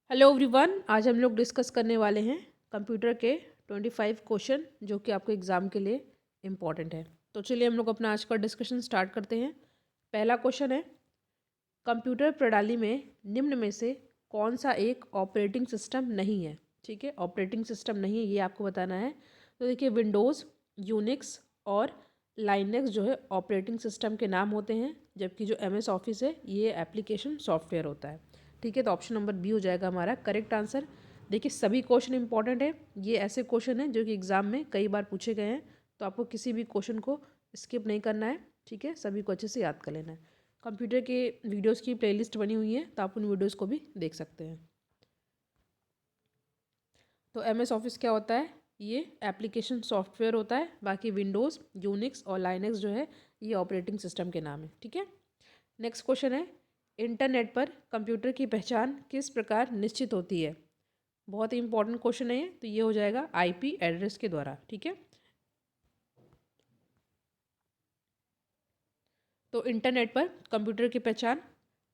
Hello everyone, आज हम लोग डिस्कस करने वाले हैं कंप्यूटर के 25 क्वेश्चन जो कि आपके एग्ज़ाम के लिए इम्पॉर्टेंट है। तो चलिए हम लोग अपना आज का डिस्कशन स्टार्ट करते हैं। पहला क्वेश्चन है, कंप्यूटर प्रणाली में निम्न में से कौन सा एक ऑपरेटिंग सिस्टम नहीं है। ठीक है, ऑपरेटिंग सिस्टम नहीं है ये आपको बताना है। तो देखिए, विंडोज़, यूनिक्स और लाइनक्स जो है ऑपरेटिंग सिस्टम के नाम होते हैं, जबकि जो MS ऑफिस है ये एप्लीकेशन सॉफ्टवेयर होता है। ठीक है, तो ऑप्शन नंबर बी हो जाएगा हमारा करेक्ट आंसर। देखिए, सभी क्वेश्चन इंपॉर्टेंट है, ये ऐसे क्वेश्चन हैं जो कि एग्जाम में कई बार पूछे गए हैं, तो आपको किसी भी क्वेश्चन को स्किप नहीं करना है। ठीक है, सभी को अच्छे से याद कर लेना है। कंप्यूटर के वीडियोस की प्लेलिस्ट बनी हुई है, तो आप उन वीडियोस को भी देख सकते हैं। तो MS ऑफिस क्या होता है, ये एप्लीकेशन सॉफ्टवेयर होता है। बाकी विंडोज़, यूनिक्स और लाइनक्स जो है ये ऑपरेटिंग सिस्टम के नाम है। ठीक है, नेक्स्ट क्वेश्चन है, इंटरनेट पर कंप्यूटर की पहचान किस प्रकार निश्चित होती है। बहुत ही इंपॉर्टेंट क्वेश्चन है ये, तो ये हो जाएगा IP एड्रेस के द्वारा। ठीक है, तो इंटरनेट पर कंप्यूटर की पहचान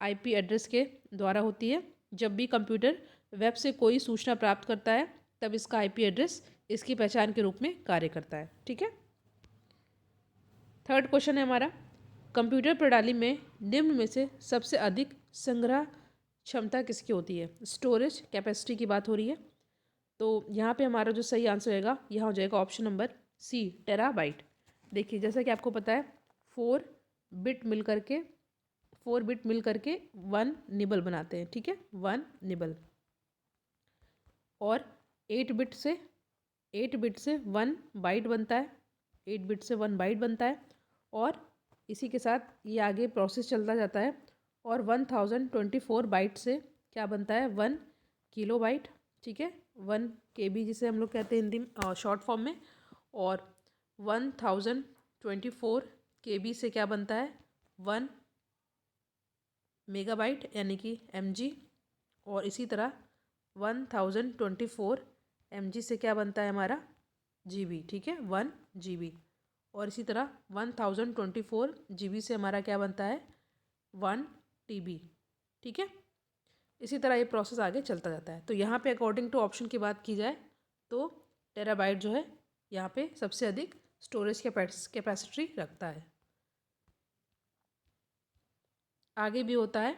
IP एड्रेस के द्वारा होती है। जब भी कंप्यूटर वेब से कोई सूचना प्राप्त करता है तब इसका IP एड्रेस इसकी पहचान के रूप में कार्य करता है। ठीक है, थर्ड क्वेश्चन है हमारा, कंप्यूटर प्रणाली में निम्न में से सबसे अधिक संग्रह क्षमता किसकी होती है। स्टोरेज कैपेसिटी की बात हो रही है, तो यहाँ पे हमारा जो सही आंसर होएगा यहाँ हो जाएगा ऑप्शन नंबर C, टेराबाइट। देखिए, जैसा कि आपको पता है, 4 बिट मिल करके 1 निबल बनाते हैं। ठीक है, 1 निबल। और 8 बिट से 1 बाइट बनता है। 8 बिट से 1 बाइट बनता है, और इसी के साथ ये आगे प्रोसेस चलता जाता है। और 1024 बाइट से क्या बनता है, 1 किलोबाइट। ठीक है, 1 KB जिसे हम लोग कहते हैं हिंदी में शॉर्ट फॉर्म में। और 1024 KB से क्या बनता है, 1 मेगाबाइट यानी कि MG। और इसी तरह 1024 MG से क्या बनता है हमारा GB। ठीक है, 1 GB। और इसी तरह 1024 GB से हमारा क्या बनता है, 1 TB। ठीक है, इसी तरह ये प्रोसेस आगे चलता जाता है। तो यहाँ पे अकॉर्डिंग टू ऑप्शन की बात की जाए तो टेराबाइट जो है यहाँ पे सबसे अधिक स्टोरेज कैपेसिटी रखता है। आगे भी होता है।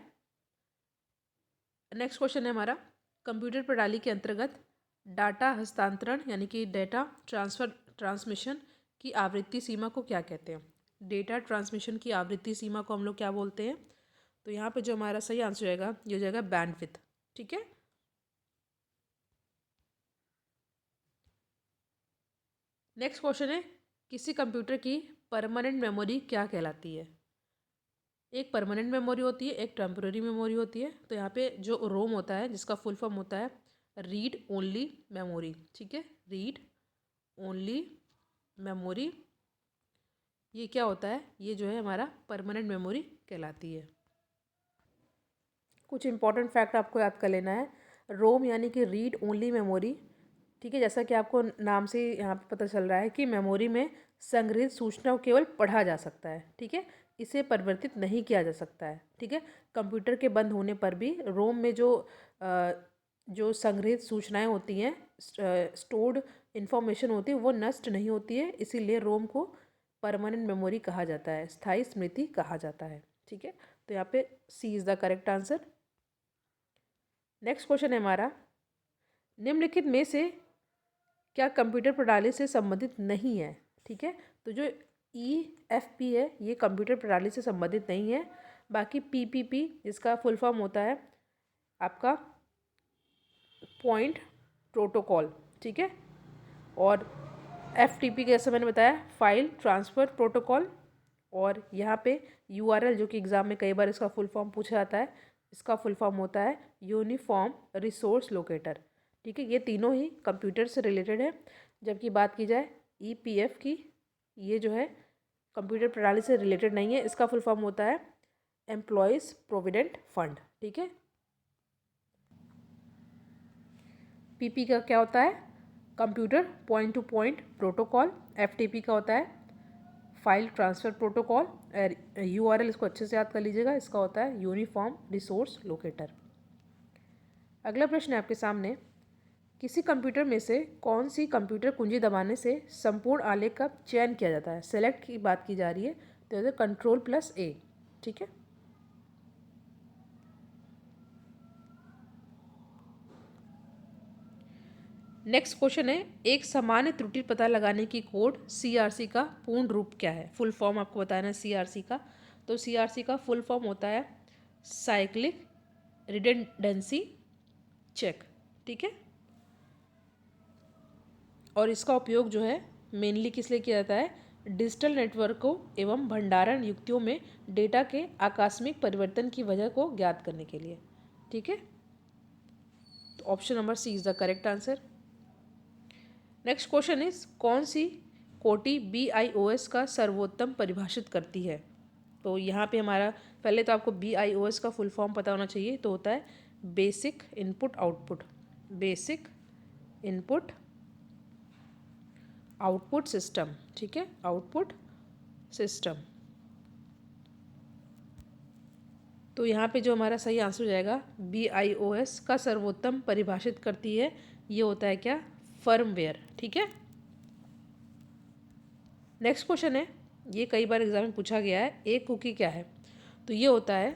नेक्स्ट क्वेश्चन है हमारा, कंप्यूटर प्रणाली के अंतर्गत डाटा हस्तांतरण यानी कि डेटा ट्रांसमिशन की आवृत्ति सीमा को क्या कहते हैं। डेटा ट्रांसमिशन की आवृत्ति सीमा को हम लोग क्या बोलते हैं। तो यहाँ पे जो हमारा सही आंसर रहेगा ये हो जाएगा बैंडविड्थ। ठीक है, नेक्स्ट क्वेश्चन है, किसी कंप्यूटर की परमानेंट मेमोरी क्या कहलाती है। एक परमानेंट मेमोरी होती है, एक टेम्पोररी मेमोरी होती है। तो यहाँ पे जो रोम होता है जिसका फुल फॉर्म होता है रीड ओनली मेमोरी। ठीक है, रीड ओनली मेमोरी, ये क्या होता है, ये जो है हमारा परमानेंट मेमोरी कहलाती है। कुछ इंपॉर्टेंट फैक्ट आपको याद कर लेना है। रोम यानी कि रीड ओनली मेमोरी। ठीक है, जैसा कि आपको नाम से यहाँ पे पता चल रहा है कि मेमोरी में संग्रहित सूचना को केवल पढ़ा जा सकता है। ठीक है, इसे परिवर्तित नहीं किया जा सकता है। ठीक है, कंप्यूटर के बंद होने पर भी रोम में जो संग्रहित सूचनाएं होती हैं, स्टोर्ड इन्फॉर्मेशन होती है, वो नष्ट नहीं होती है। इसीलिए रोम को परमानेंट मेमोरी कहा जाता है, स्थायी स्मृति कहा जाता है। ठीक है, तो यहाँ पे C is the correct answer. Next question है हमारा, निम्नलिखित में से क्या कंप्यूटर प्रणाली से संबंधित नहीं है। ठीक है, तो जो EFP है ये कंप्यूटर प्रणाली से संबंधित नहीं है। बाकी PPP जिसका फुल फॉर्म होता है आपका पॉइंट प्रोटोकॉल। ठीक है, और FTP जैसे मैंने बताया फाइल ट्रांसफ़र प्रोटोकॉल। और यहाँ पे URL जो कि एग्ज़ाम में कई बार इसका फुल फॉर्म पूछा जाता है, इसका फुल फॉर्म होता है यूनिफॉर्म रिसोर्स लोकेटर। ठीक है, ये तीनों ही कंप्यूटर से रिलेटेड है। जबकि बात की जाए EPF की, ये जो है कंप्यूटर प्रणाली से रिलेटेड नहीं है, इसका फुल फॉर्म होता है एम्प्लॉयज़ प्रोविडेंट फंड। ठीक है, PP का क्या होता है, computer point two point protocol. FTP का होता है फाइल ट्रांसफ़र प्रोटोकॉल। URL इसको अच्छे से याद कर लीजिएगा, इसका होता है यूनिफॉर्म रिसोर्स लोकेटर। अगला प्रश्न है आपके सामने, किसी कंप्यूटर में से कौन सी कंप्यूटर कुंजी दबाने से संपूर्ण आलेख का चयन किया जाता है? सेलेक्ट की बात की जा रही है, तो Ctrl+A। ठीक है। नेक्स्ट क्वेश्चन है, एक सामान्य त्रुटि पता लगाने की कोड CRC का पूर्ण रूप क्या है? फुल फॉर्म आपको बताना है CRC का। तो CRC का फुल फॉर्म होता है साइक्लिक रिडंडेंसी चेक। ठीक है। और इसका उपयोग जो है मेनली किस लिए किया जाता है? डिजिटल नेटवर्कों एवं भंडारण युक्तियों में डेटा के आकस्मिक परिवर्तन की वजह को ज्ञात करने के लिए। ठीक है। तो option number C is the correct answer. Next question is, कौन सी कोटि BIOS का सर्वोत्तम परिभाषित करती है? तो यहाँ पे हमारा पहले तो आपको BIOS का फुल फॉर्म पता होना चाहिए। तो होता है basic input output, basic input output system. ठीक है, आउटपुट सिस्टम। तो यहाँ पे जो हमारा सही आंसर हो जाएगा, BIOS का सर्वोत्तम परिभाषित करती है, ये होता है क्या? फर्मवेयर। ठीक है। नेक्स्ट क्वेश्चन है, ये कई बार एग्जाम में पूछा गया है, एक कुकी क्या है? तो ये होता है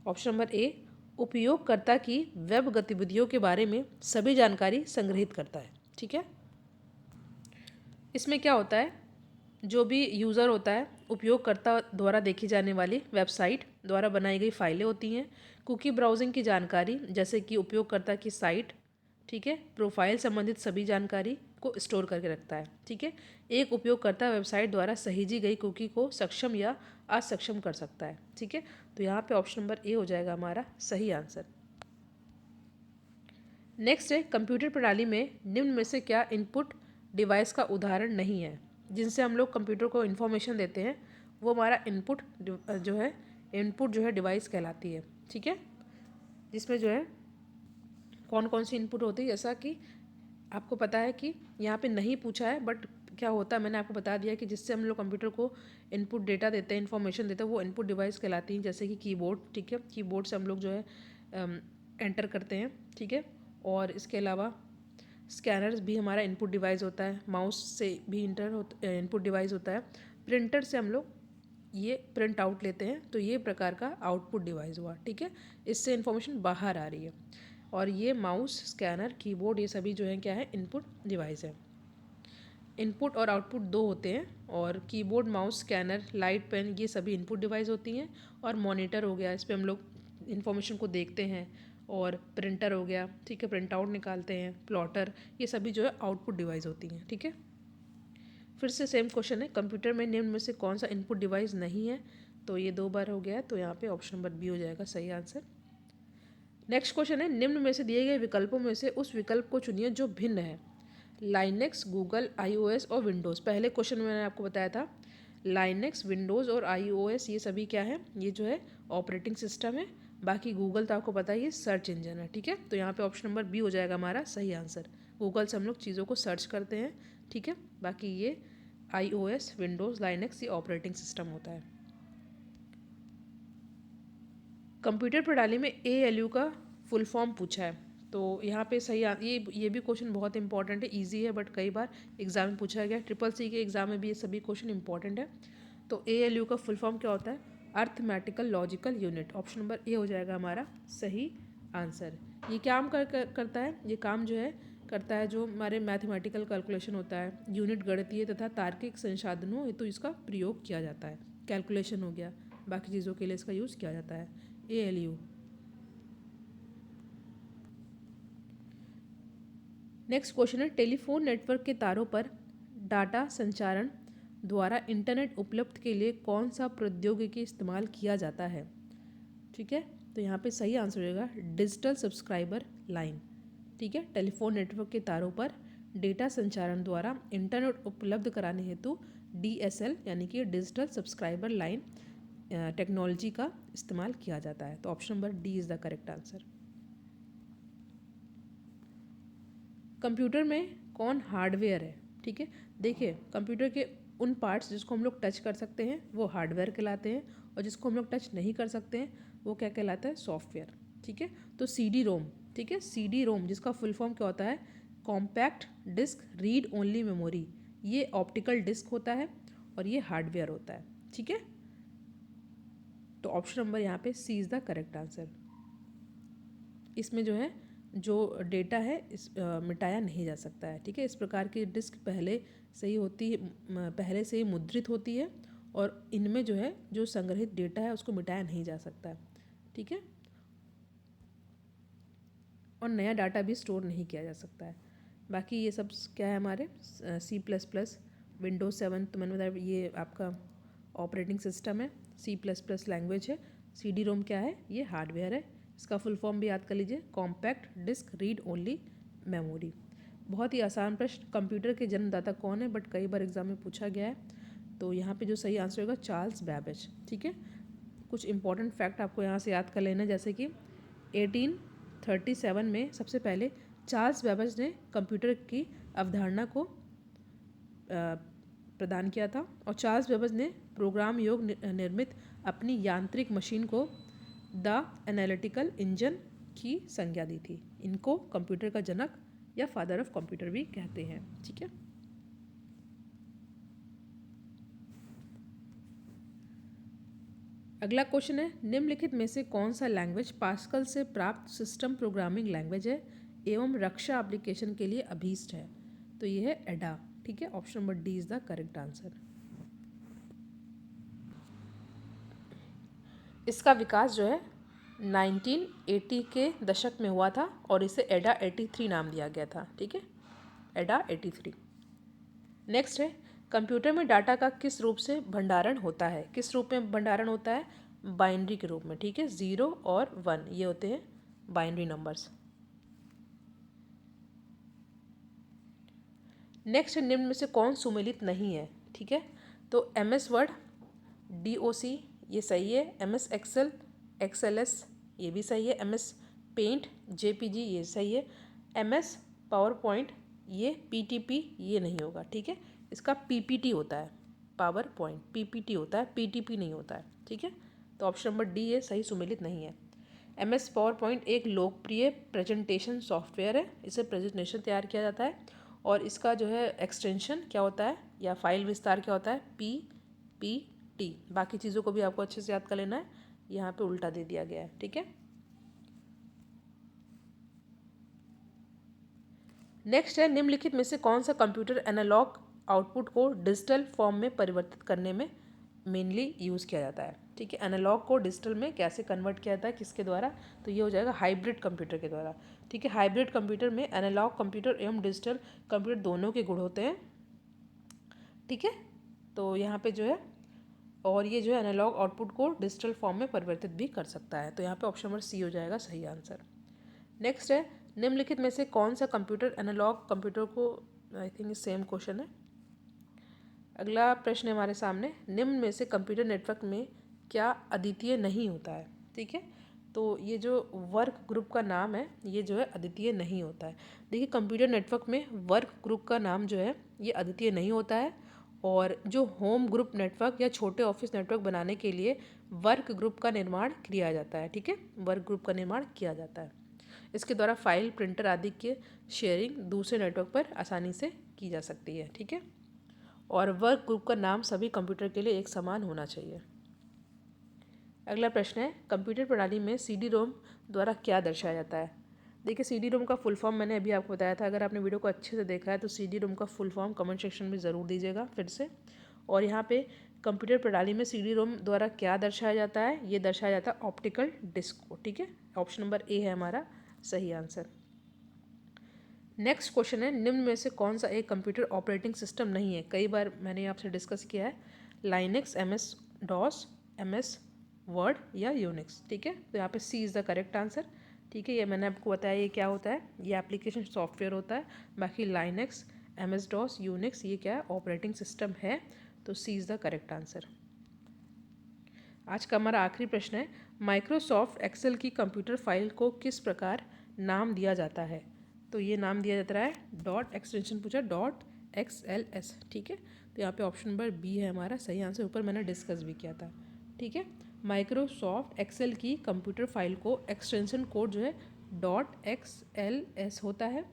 ऑप्शन नंबर ए, उपयोगकर्ता की वेब गतिविधियों के बारे में सभी जानकारी संग्रहित करता है। ठीक है। इसमें क्या होता है, जो भी यूज़र होता है, उपयोगकर्ता द्वारा देखी जाने वाली वेबसाइट द्वारा बनाई गई फाइलें होती हैं, कुकी ब्राउजिंग की जानकारी जैसे कि उपयोगकर्ता की साइट, ठीक है, प्रोफाइल संबंधित सभी जानकारी को स्टोर करके रखता है। ठीक है। एक उपयोगकर्ता वेबसाइट द्वारा सहेजी गई कुकी को सक्षम या असक्षम कर सकता है। ठीक है। तो यहाँ पे ऑप्शन नंबर ए हो जाएगा हमारा सही आंसर। नेक्स्ट है, कंप्यूटर प्रणाली में निम्न में से क्या इनपुट डिवाइस का उदाहरण नहीं है? जिनसे हम लोग कंप्यूटर को इन्फॉर्मेशन देते हैं, वो हमारा इनपुट जो है डिवाइस कहलाती है। ठीक है। जिसमें जो है कौन कौन सी इनपुट होती है, जैसा कि आपको पता है कि यहाँ पे नहीं पूछा है, बट क्या होता है मैंने आपको बता दिया कि जिससे हम लोग कंप्यूटर को इनपुट डेटा देते हैं, इन्फॉर्मेशन देते हैं, वो इनपुट डिवाइस कहलाती हैं। जैसे कि कीबोर्ड। ठीक है, कीबोर्ड से हम लोग जो है एंटर करते हैं। ठीक है। और इसके अलावा स्कैनर्स भी हमारा इनपुट डिवाइस होता है, माउस से भी इनपुट डिवाइस होता है, प्रिंटर से हम लोग ये प्रिंट आउट लेते हैं, तो ये प्रकार का आउटपुट डिवाइस हुआ। ठीक है। इससे इन्फॉर्मेशन बाहर आ रही है। और ये माउस, स्कैनर, कीबोर्ड, ये सभी जो है क्या है? इनपुट डिवाइस है। इनपुट और आउटपुट दो होते हैं, और keyboard, mouse, scanner, light, pen, ये सभी इनपुट डिवाइस होती हैं। और मॉनिटर हो गया, इस पर हम लोग इन्फॉर्मेशन को देखते हैं। और प्रिंटर हो गया, ठीक है, प्रिंट आउट निकालते हैं। प्लॉटर, ये सभी जो है आउटपुट डिवाइस होती हैं। ठीक है। फिर से सेम क्वेश्चन है, कंप्यूटर में निम्न में से कौन सा इनपुट डिवाइस नहीं है? तो ये 2 बार हो गया है, तो यहाँ पे ऑप्शन नंबर बी हो जाएगा सही आंसर। नेक्स्ट क्वेश्चन है, निम्न में से दिए गए विकल्पों में से उस विकल्प को चुनिए जो भिन्न है। लाइनेक्स, गूगल, iOS और विंडोज़। पहले क्वेश्चन में मैंने आपको बताया था लाइनेक्स, विंडोज़ और iOS ये सभी क्या है? ये जो है ऑपरेटिंग सिस्टम है। बाकी गूगल तो आपको पता ही है सर्च इंजन है। ठीक है। तो यहाँ पे ऑप्शन नंबर बी हो जाएगा हमारा सही आंसर। गूगल से हम लोग चीज़ों को सर्च करते हैं। ठीक है। बाकी ये iOS, विंडोज़, लाइनेक्स ये ऑपरेटिंग सिस्टम होता है। कंप्यूटर प्रणाली में ALU का फुल फॉर्म पूछा है, तो यहाँ पे सही ये भी क्वेश्चन बहुत इंपॉर्टेंट है, इजी है, बट कई बार एग्जाम में पूछा गया। CCC के एग्जाम में भी ये सभी क्वेश्चन इंपॉर्टेंट है। तो ALU का फुल फॉर्म क्या होता है? Arithmetical logical unit. Option number A हो जाएगा हमारा सही आंसर। ये काम करता है, ये काम जो है करता है जो हमारे मैथमेटिकल कैलकुलेशन होता है, यूनिट गणितीय तथा तार्किक संसाधनों हेतु इसका प्रयोग किया जाता है। कैलकुलेशन हो गया, बाकी चीज़ों के लिए इसका यूज़ किया जाता है। ALU। नेक्स्ट क्वेश्चन है, टेलीफोन नेटवर्क के तारों पर डाटा संचारण द्वारा इंटरनेट उपलब्ध के लिए कौन सा प्रौद्योगिकी इस्तेमाल किया जाता है? ठीक है। तो यहाँ पे सही आंसर होगा डिजिटल सब्सक्राइबर लाइन। ठीक है। टेलीफोन नेटवर्क के तारों पर डेटा संचारण द्वारा इंटरनेट उपलब्ध कराने हेतु DSL यानी कि डिजिटल सब्सक्राइबर लाइन टेक्नोलॉजी का इस्तेमाल किया जाता है। तो option number D is the correct answer. Computer में कौन हार्डवेयर है? ठीक है। देखिए, कंप्यूटर के उन पार्ट्स जिसको हम लोग टच कर सकते हैं वो हार्डवेयर कहलाते हैं, और जिसको हम लोग टच नहीं कर सकते हैं वो क्या कहलाता है? सॉफ्टवेयर। ठीक है। तो CD-ROM ठीक है। CD रोम जिसका फुल फॉर्म क्या होता है, compact disc read only memory, ये ऑप्टिकल डिस्क होता है और ये हार्डवेयर होता है। ठीक है, तो ऑप्शन नंबर यहाँ पे सी इज़ द करेक्ट आंसर। इसमें जो है जो डेटा है मिटाया नहीं जा सकता है। ठीक है, इस प्रकार की डिस्क पहले से ही होती है, पहले से ही मुद्रित होती है और इनमें जो है जो संग्रहित डेटा है उसको मिटाया नहीं जा सकता है। ठीक है, और नया डाटा भी स्टोर नहीं किया जा सकता है। बाकी ये सब क्या है हमारे C++, विंडोज़ 7, तो मैंने बताया ये आपका ऑपरेटिंग सिस्टम है, C++ लैंग्वेज है। CD रोम क्या है, ये हार्डवेयर है। इसका फुल फॉर्म भी याद कर लीजिए, compact disc read only memory. बहुत ही आसान प्रश्न, कंप्यूटर के जन्मदाता कौन है, बट कई बार एग्जाम में पूछा गया है। तो यहाँ पे जो सही आंसर होगा चार्ल्स बैबेज। ठीक है, कुछ इंपॉर्टेंट फैक्ट आपको यहाँ से याद कर लेना, जैसे कि 1837 में सबसे पहले चार्ल्स बैबेज ने कंप्यूटर की अवधारणा को प्रदान किया था और चार्ल्स बैबेज ने प्रोग्राम योग निर्मित अपनी यांत्रिक मशीन को द एनालिटिकल इंजन की संज्ञा दी थी। इनको कंप्यूटर का जनक या फादर ऑफ कंप्यूटर भी कहते हैं। ठीक है, अगला क्वेश्चन है, निम्नलिखित में से कौन सा लैंग्वेज पास्कल से प्राप्त सिस्टम प्रोग्रामिंग लैंग्वेज है एवं रक्षा एप्लीकेशन के लिए अभीष्ट है। तो ये है एडा। ठीक है, option number D is the correct answer. इसका विकास जो है 1980 के दशक में हुआ था और इसे एडा 83 नाम दिया गया था। ठीक है, एडा 83। नेक्स्ट है, कंप्यूटर में डाटा का किस रूप से भंडारण होता है। किस रूप में भंडारण होता है, बाइनरी के रूप में। ठीक है, 0 और 1 ये होते हैं बाइनरी नंबर्स। नेक्स्ट, निम्न में से कौन सुमेलित नहीं है। ठीक है, तो MS वर्ड DOC ये सही है, MS एक्सेल XLS ये भी सही है, MS पेंट JPG ये सही है, MS पावर पॉइंट ये PTP ये नहीं होगा। ठीक है, इसका PPT होता है, पावर पॉइंट PPT होता है, PTP नहीं होता है। ठीक है, तो ऑप्शन नंबर डी ये सही सुमेलित नहीं है। MS पावर पॉइंट एक लोकप्रिय प्रेजेंटेशन सॉफ्टवेयर है, इसे प्रेजेंटेशन तैयार किया जाता है और इसका जो है एक्सटेंशन क्या होता है या फाइल विस्तार क्या होता है, PPT। बाकी चीज़ों को भी आपको अच्छे से याद कर लेना है, यहाँ पे उल्टा दे दिया गया है। ठीक है, नेक्स्ट है, निम्नलिखित में से कौन सा कंप्यूटर एनालॉग आउटपुट को डिजिटल फॉर्म में परिवर्तित करने में मेनली यूज़ किया जाता है। ठीक है, एनालॉग को डिजिटल में कैसे कन्वर्ट किया जाता है, किसके द्वारा, तो ये हो जाएगा हाइब्रिड कंप्यूटर के द्वारा। ठीक है, हाइब्रिड कंप्यूटर में एनालॉग कंप्यूटर एवं डिजिटल कंप्यूटर दोनों के गुण होते हैं। ठीक है, तो यहाँ पे जो है और ये जो है एनालॉग आउटपुट को डिजिटल फॉर्म में परिवर्तित भी कर सकता है। तो यहाँ पे ऑप्शन नंबर सी हो जाएगा सही आंसर। नेक्स्ट है, निम्नलिखित में से कौन सा कंप्यूटर एनालॉग कंप्यूटर को, आई थिंक सेम क्वेश्चन है। अगला प्रश्न है हमारे सामने, निम्न में से कंप्यूटर नेटवर्क में क्या अद्वितीय नहीं होता है। ठीक है, तो ये जो वर्क ग्रुप का नाम है ये जो है अद्वितीय नहीं होता है। देखिए, कंप्यूटर नेटवर्क में वर्क ग्रुप का नाम जो है ये अद्वितीय नहीं होता है और जो होम ग्रुप नेटवर्क या छोटे ऑफिस नेटवर्क बनाने के लिए वर्क ग्रुप का निर्माण किया जाता है। ठीक है, वर्क ग्रुप का निर्माण किया जाता है। इसके द्वारा फाइल, प्रिंटर आदि के शेयरिंग दूसरे नेटवर्क पर आसानी से की जा सकती है। ठीक है, और वर्क ग्रुप का नाम सभी कंप्यूटर के लिए एक समान होना चाहिए। अगला प्रश्न है, कंप्यूटर प्रणाली में CD रोम द्वारा क्या दर्शाया जाता है। देखिए, CD रोम का फुल फॉर्म मैंने अभी आपको बताया था। अगर आपने वीडियो को अच्छे से देखा है तो CD रोम का फुल फॉर्म कमेंट सेक्शन में ज़रूर दीजिएगा फिर से। और यहाँ पे कंप्यूटर प्रणाली में CD रोम द्वारा क्या दर्शाया जाता है, ये दर्शाया जाता है ऑप्टिकल डिस्क को। ठीक है, ऑप्शन नंबर ए है हमारा सही आंसर। नेक्स्ट क्वेश्चन है, निम्न में से कौन सा एक कंप्यूटर ऑपरेटिंग सिस्टम नहीं है। कई बार मैंने आपसे डिस्कस किया है, Linux, MS DOS, MS word या यूनिक्स। ठीक है, तो यहाँ पे सी इज़ द करेक्ट आंसर। ठीक है, ये मैंने आपको बताया ये क्या होता है, ये एप्लीकेशन सॉफ्टवेयर होता है। बाकी लाइनक्स, MS DOS, यूनिक्स ये क्या है, ऑपरेटिंग सिस्टम है। तो सी इज़ द करेक्ट आंसर। आज का हमारा आखिरी प्रश्न है, माइक्रोसॉफ्ट एक्सेल की कंप्यूटर फाइल को किस प्रकार नाम दिया जाता है। तो ये नाम दिया जाता है डॉट एक्सटेंशन पूछा .XLS। ठीक है, तो यहाँ पे ऑप्शन नंबर बी है हमारा सही आंसर, ऊपर मैंने डिस्कस भी किया था। ठीक है, माइक्रोसॉफ्ट एक्सेल की कंप्यूटर फाइल को एक्सटेंशन कोड जो है .xls होता है।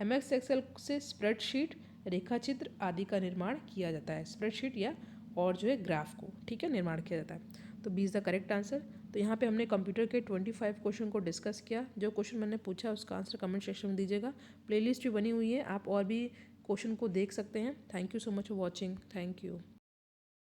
MS एक्सेल से स्प्रेडशीट, रेखाचित्र आदि का निर्माण किया जाता है। स्प्रेडशीट या और जो है ग्राफ को, ठीक है, निर्माण किया जाता है। तो B is the correct answer. तो यहाँ पे हमने कंप्यूटर के 25 क्वेश्चन को डिस्कस किया। जो क्वेश्चन मैंने पूछा उसका आंसर कमेंट सेक्शन में दीजिएगा। प्लेलिस्ट भी बनी हुई है, आप और भी क्वेश्चन को देख सकते हैं। Thank you so much for watching. Thank you.